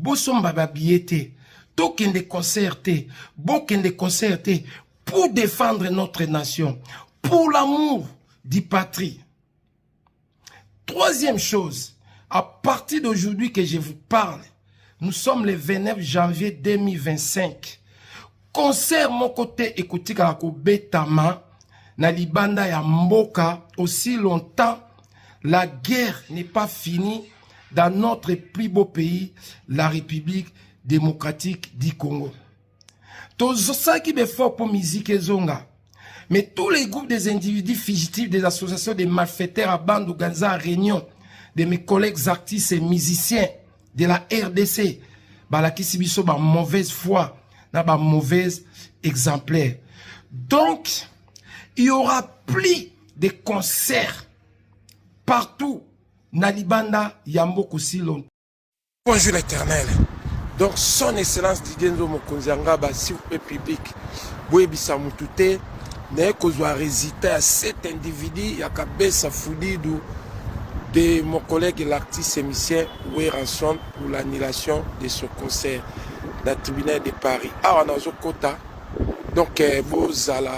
bosomba babiete, tokende concerté, bokende concerté, pour défendre notre nation, pour l'amour du patrie. Troisième chose, à partir d'aujourd'hui que je vous parle, nous sommes le 29 janvier 2025. Concert mon côté écouté kako betama na libanda ya mboka aussi longtemps la guerre n'est pas finie dans notre plus beau pays, la République démocratique du Congo. Tous ça qui est fort pour musique et zonga. Mais tous les groupes des individus fugitifs, des associations de malfaiteurs à bande ou Ganza à Réunion, de mes collègues artistes et musiciens de la RDC, la qui sibiso ba mauvaise foi, na ba mauvaise exemplaire. Donc, il y aura plus de concerts partout. Nalibanda Yamboko si longtemps. Bonjour l'Éternel. Donc, son excellence Didienzo Mokonzianga, si vous êtes public, vous êtes Samutute, n'est que vous résister à cet individu, il y a Kabessa Foudidou, de mon collègue l'artiste émissien Oué Ranson pour l'annulation de ce concert dans le tribunal de Paris. Ah, on a un quota. Donc, vous allez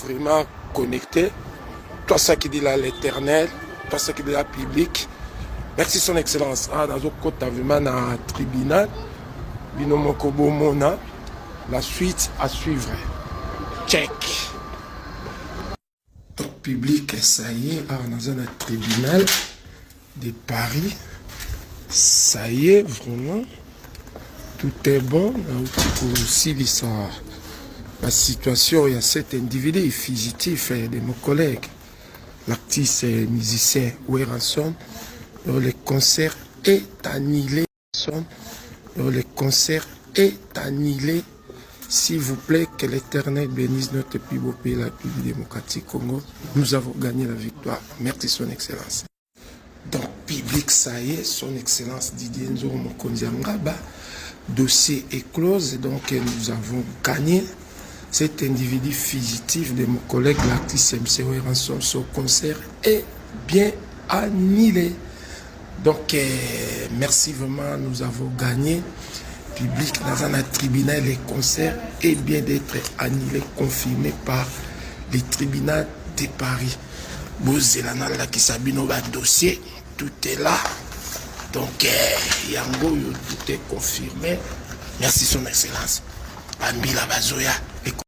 vraiment connecter. Toi, ça qui dit là l'Éternel, toi, ça qui dit là public. Merci, son excellence. Ah, dans un quota, vraiment dans le tribunal. Binomoko Bomona. La suite à suivre. Check. Donc, public, ça y est, on est dans le tribunal de Paris. Ça y est, vraiment. Tout est bon. Aussi, la situation, il y a cet individu fugitif de mon collègue, l'artiste et musicien Oué Ranson. Le concert est annulé. Le concert est annulé. S'il vous plaît, que l'Éternel bénisse notre plus beau pays, la République démocratique Congo. Nous avons gagné la victoire. Merci, son excellence. Donc, public, ça y est, son excellence Didier Nzo Mokonzianga, dossier est clos. Donc, nous avons gagné. Cet individu fugitif de mon collègue, l'artiste MC Oué Ranson, son concert est bien annulé. Donc, merci vraiment, nous avons gagné. Public dans un tribunal, les concerts est bien d'être annulé, confirmé par les tribunaux de Paris. Bozélana la qui s'abino va dossier, tout est là. Donc, Yango, tout est confirmé. Merci, son excellence. Bambila Bazoya.